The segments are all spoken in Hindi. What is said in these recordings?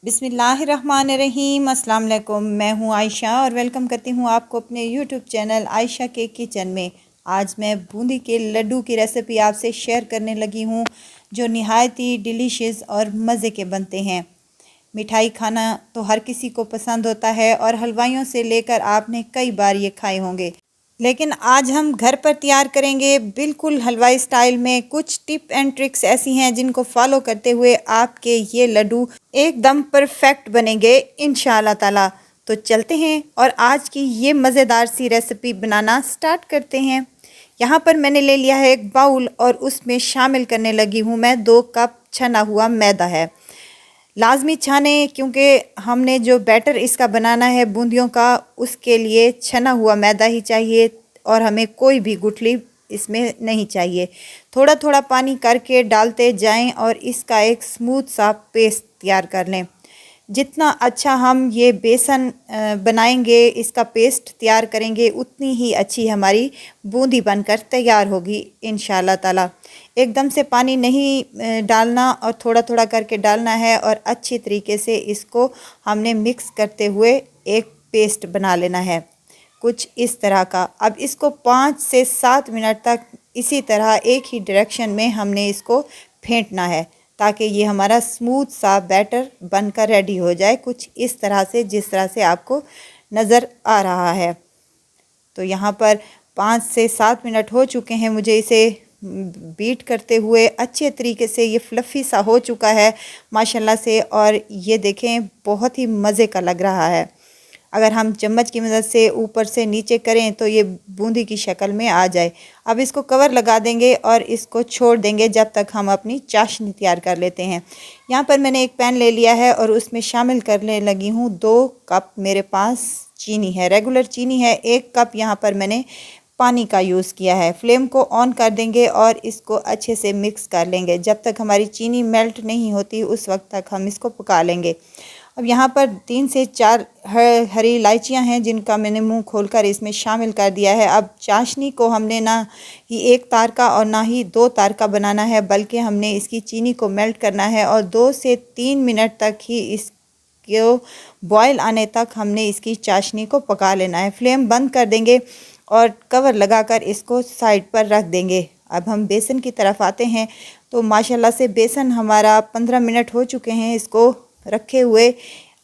बिस्मिल्लाहिर्रहमानिर्रहीम। अस्सलाम वालेकुम। मैं हूँ आयशा और वेलकम करती हूँ आपको अपने यूट्यूब चैनल आयशा के किचन में। आज मैं बूंदी के लड्डू की रेसिपी आपसे शेयर करने लगी हूँ, जो नहायत ही डिलीशियस और मज़े के बनते हैं। मिठाई खाना तो हर किसी को पसंद होता है और हलवाइयों से लेकर आपने कई बार ये खाए होंगे, लेकिन आज हम घर पर तैयार करेंगे बिल्कुल हलवाई स्टाइल में। कुछ टिप एंड ट्रिक्स ऐसी हैं जिनको फॉलो करते हुए आपके ये लड्डू एकदम परफेक्ट बनेंगे इंशाअल्लाह ताला। तो चलते हैं और आज की ये मज़ेदार सी रेसिपी बनाना स्टार्ट करते हैं। यहाँ पर मैंने ले लिया है एक बाउल और उसमें शामिल करने लगी हूँ मैं 2 कप छना हुआ मैदा है। लाजमी छाने, क्योंकि हमने जो बैटर इसका बनाना है बूंदियों का, उसके लिए छना हुआ मैदा ही चाहिए और हमें कोई भी गुठली इसमें नहीं चाहिए। थोड़ा थोड़ा पानी करके डालते जाएं और इसका एक स्मूथ सा पेस्ट तैयार कर लें। जितना अच्छा हम ये बेसन बनाएंगे, इसका पेस्ट तैयार करेंगे, उतनी ही अच्छी हमारी बूंदी बनकर तैयार होगी इंशाअल्लाह ताला। एकदम से पानी नहीं डालना और थोड़ा थोड़ा करके डालना है और अच्छी तरीके से इसको हमने मिक्स करते हुए एक पेस्ट बना लेना है कुछ इस तरह का। अब इसको 5 से 7 मिनट तक इसी तरह एक ही डायरेक्शन में हमने इसको फेंटना है, ताकि ये हमारा स्मूथ सा बैटर बनकर रेडी हो जाए, कुछ इस तरह से जिस तरह से आपको नज़र आ रहा है। तो यहाँ पर 5 से 7 मिनट हो चुके हैं मुझे इसे बीट करते हुए। अच्छे तरीके से ये फ्लफ़ी सा हो चुका है माशाल्लाह से, और ये देखें बहुत ही मज़े का लग रहा है। अगर हम चम्मच की मदद से ऊपर से नीचे करें तो ये बूंदी की शक्ल में आ जाए। अब इसको कवर लगा देंगे और इसको छोड़ देंगे जब तक हम अपनी चाशनी तैयार कर लेते हैं। यहाँ पर मैंने एक पैन ले लिया है और उसमें शामिल करने लगी हूँ 2 कप मेरे पास चीनी है, रेगुलर चीनी है। 1 कप यहाँ पर मैंने पानी का यूज़ किया है। फ्लेम को ऑन कर देंगे और इसको अच्छे से मिक्स कर लेंगे। जब तक हमारी चीनी मेल्ट नहीं होती उस वक्त तक हम इसको पका लेंगे। अब यहाँ पर 3 से 4 हरी इलायचियाँ हैं जिनका मैंने मुंह खोलकर इसमें शामिल कर दिया है। अब चाशनी को हमने ना ही 1 तार का और ना ही 2 तार का बनाना है, बल्कि हमने इसकी चीनी को मेल्ट करना है और 2 से 3 मिनट तक ही इसको बॉयल आने तक हमने इसकी चाशनी को पका लेना है। फ्लेम बंद कर देंगे और कवर लगाकर इसको साइड पर रख देंगे। अब हम बेसन की तरफ आते हैं। तो माशाल्लाह से बेसन हमारा 15 मिनट हो चुके हैं इसको रखे हुए,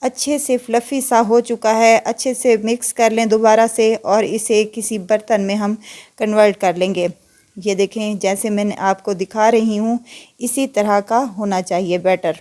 अच्छे से फ्लफ़ी सा हो चुका है। अच्छे से मिक्स कर लें दोबारा से और इसे किसी बर्तन में हम कन्वर्ट कर लेंगे। ये देखें, जैसे मैंने आपको दिखा रही हूँ इसी तरह का होना चाहिए बैटर।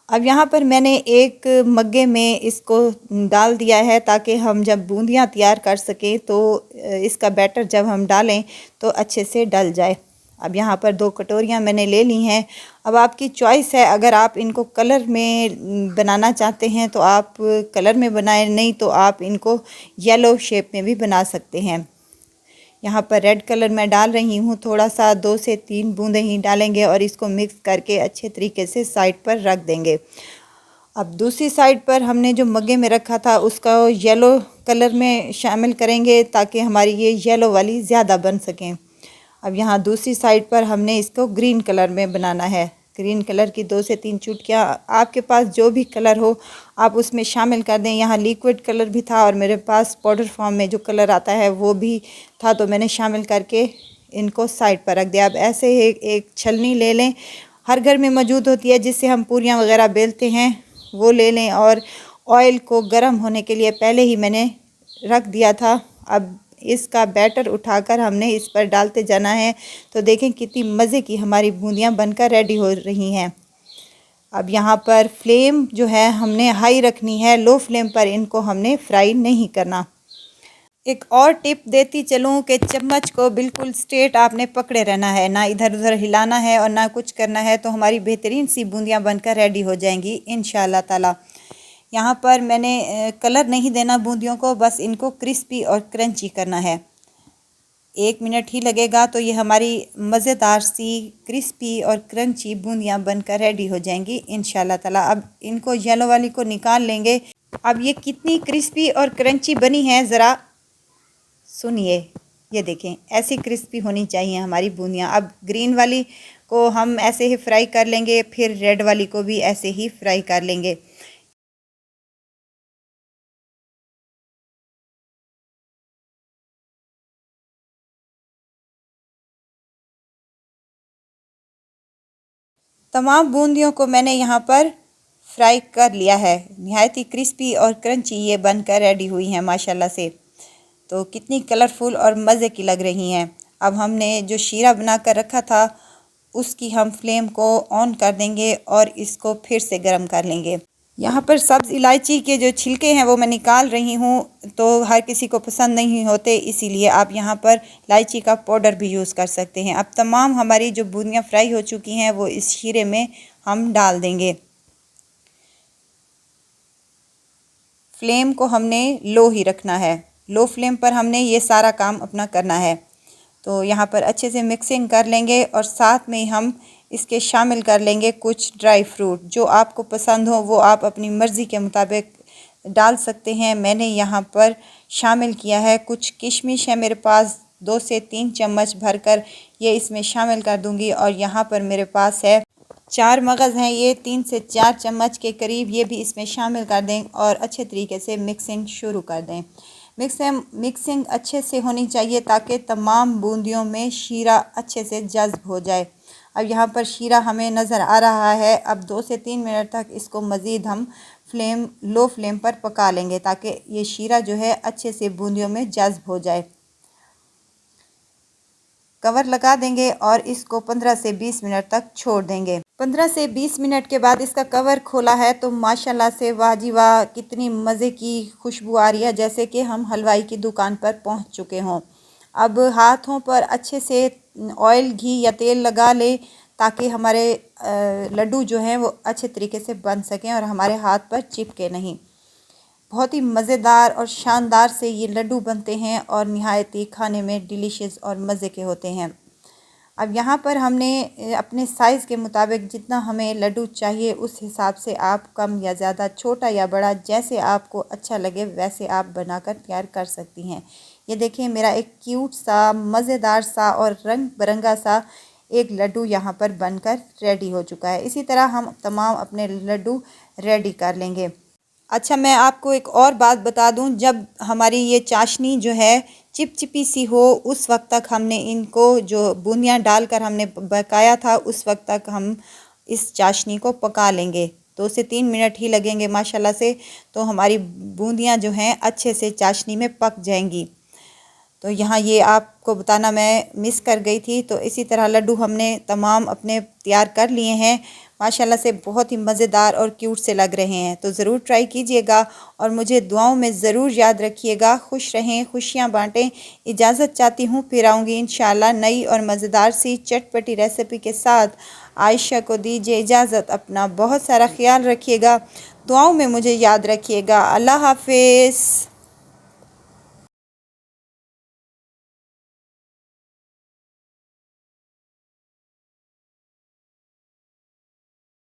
अब यहाँ पर मैंने एक मग्गे में इसको डाल दिया है ताकि हम जब बूंदियाँ तैयार कर सकें तो इसका बैटर जब हम डालें तो अच्छे से डल जाए। अब यहाँ पर 2 कटोरियाँ मैंने ले ली हैं। अब आपकी चॉइस है, अगर आप इनको कलर में बनाना चाहते हैं तो आप कलर में बनाएं, नहीं तो आप इनको येलो शेप में भी बना सकते हैं। यहाँ पर रेड कलर मैं डाल रही हूँ, थोड़ा सा 2 से 3 बूंदें ही डालेंगे और इसको मिक्स करके अच्छे तरीके से साइड पर रख देंगे। अब दूसरी साइड पर हमने जो मग्गे में रखा था उसका येलो कलर में शामिल करेंगे ताकि हमारी ये येलो वाली ज़्यादा बन सकें। अब यहाँ दूसरी साइड पर हमने इसको ग्रीन कलर में बनाना है। ग्रीन कलर की 2 से 3 चुटकियाँ आपके पास जो भी कलर हो आप उसमें शामिल कर दें। यहाँ लिक्विड कलर भी था और मेरे पास पाउडर फॉर्म में जो कलर आता है वो भी था, तो मैंने शामिल करके इनको साइड पर रख दिया। अब ऐसे ही एक छलनी ले लें, हर घर में मौजूद होती है, जिससे हम पूरियाँ वगैरह बेलते हैं, वो ले लें और ऑयल को गर्म होने के लिए पहले ही मैंने रख दिया था। अब इसका बैटर उठाकर हमने इस पर डालते जाना है। तो देखें कितनी मज़े की हमारी बूंदियाँ बनकर रेडी हो रही हैं। अब यहाँ पर फ्लेम जो है हमने हाई रखनी है, लो फ्लेम पर इनको हमने फ्राई नहीं करना। एक और टिप देती चलूँ कि चम्मच को बिल्कुल स्ट्रेट आपने पकड़े रहना है, ना इधर उधर हिलाना है और ना कुछ करना है, तो हमारी बेहतरीन सी बूंदियाँ बनकर रेडी हो जाएंगी इंशाअल्लाह ताला। यहाँ पर मैंने कलर नहीं देना बूंदियों को, बस इनको क्रिस्पी और क्रंची करना है। 1 मिनट ही लगेगा तो ये हमारी मज़ेदार सी क्रिस्पी और क्रंची बूंदियाँ बनकर रेडी हो जाएंगी इंशाअल्लाह ताला। अब इनको येलो वाली को निकाल लेंगे। अब ये कितनी क्रिस्पी और क्रंची बनी है ज़रा सुनिए। ये देखें, ऐसी क्रिस्पी होनी चाहिए हमारी बूंदियाँ। अब ग्रीन वाली को हम ऐसे ही फ्राई कर लेंगे, फिर रेड वाली को भी ऐसे ही फ्राई कर लेंगे। तमाम बूंदियों को मैंने यहाँ पर फ्राई कर लिया है। निहायत ही क्रिस्पी और क्रंची ये बनकर रेडी हुई हैं माशाल्लाह से। तो कितनी कलरफुल और मज़े की लग रही हैं। अब हमने जो शीरा बना कर रखा था उसकी हम फ्लेम को ऑन कर देंगे और इसको फिर से गर्म कर लेंगे। यहाँ पर सब्ज़ इलायची के जो छिलके हैं वो मैं निकाल रही हूँ, तो हर किसी को पसंद नहीं होते, इसीलिए आप यहाँ पर इलायची का पाउडर भी यूज़ कर सकते हैं। अब तमाम हमारी जो बूंदियाँ फ्राई हो चुकी हैं वो इस शीरे में हम डाल देंगे। फ्लेम को हमने लो ही रखना है, लो फ्लेम पर हमने ये सारा काम अपना करना है। तो यहाँ पर अच्छे से मिक्सिंग कर लेंगे और साथ में हम इसके शामिल कर लेंगे कुछ ड्राई फ्रूट। जो आपको पसंद हो वो आप अपनी मर्ज़ी के मुताबिक डाल सकते हैं। मैंने यहाँ पर शामिल किया है कुछ किशमिश है मेरे पास, 2 से 3 चम्मच भरकर ये इसमें शामिल कर दूँगी। और यहाँ पर मेरे पास है 4 मगज़ हैं, ये 3 से 4 चम्मच के करीब ये भी इसमें शामिल कर दें और अच्छे तरीके से मिक्सिंग शुरू कर दें। मिक्सिंग अच्छे से होनी चाहिए ताकि तमाम बूंदियों में शीरा अच्छे से जज़्ब हो जाए। अब यहाँ पर शीरा हमें नज़र आ रहा है। अब 2 से 3 मिनट तक इसको मज़ीद हम लो फ्लेम पर पका लेंगे ताकि ये शीरा जो है अच्छे से बूंदियों में जज़्ब हो जाए। कवर लगा देंगे और इसको 15 से 20 मिनट तक छोड़ देंगे। 15 से 20 मिनट के बाद इसका कवर खोला है तो माशाल्लाह से वाह जी वाह, कितनी मज़े की खुशबू आ रही है, जैसे कि हम हलवाई की दुकान पर पहुंच चुके हों। अब हाथों पर अच्छे से ऑयल, घी या तेल लगा ले ताकि हमारे लड्डू जो हैं वो अच्छे तरीके से बन सकें और हमारे हाथ पर चिपके नहीं। बहुत ही मज़ेदार और शानदार से ये लड्डू बनते हैं और निहायत ही खाने में डिलीशियस और मज़े के होते हैं। अब यहाँ पर हमने अपने साइज़ के मुताबिक जितना हमें लड्डू चाहिए उस हिसाब से आप कम या ज़्यादा, छोटा या बड़ा, जैसे आपको अच्छा लगे वैसे आप बनाकर तैयार कर सकती हैं। ये देखिए मेरा एक क्यूट सा, मज़ेदार सा और रंग बिरंगा सा एक लड्डू यहाँ पर बनकर रेडी हो चुका है। इसी तरह हम तमाम अपने लड्डू रेडी कर लेंगे। अच्छा, मैं आपको एक और बात बता दूं, जब हमारी ये चाशनी जो है चिपचिपी सी हो उस वक्त तक हमने इनको जो बूंदियाँ डालकर हमने पकाया था उस वक्त तक हम इस चाशनी को पका लेंगे। 2 से 3 मिनट ही लगेंगे माशाल्लाह से, तो हमारी बूंदियाँ जो हैं अच्छे से चाशनी में पक जाएंगी। तो यहाँ ये आपको बताना मैं मिस कर गई थी। तो इसी तरह लड्डू हमने तमाम अपने तैयार कर लिए हैं। माशाल्लाह से बहुत ही मज़ेदार और क्यूट से लग रहे हैं। तो ज़रूर ट्राई कीजिएगा और मुझे दुआओं में ज़रूर याद रखिएगा। खुश रहें, खुशियाँ बांटें। इजाज़त चाहती हूँ, फिर आऊँगी इंशाअल्लाह नई और मज़ेदार सी चटपटी रेसिपी के साथ। आयशा को दीजिए इजाज़त। अपना बहुत सारा ख्याल रखिएगा, दुआओं में मुझे याद रखिएगा। अल्लाह हाफिज़।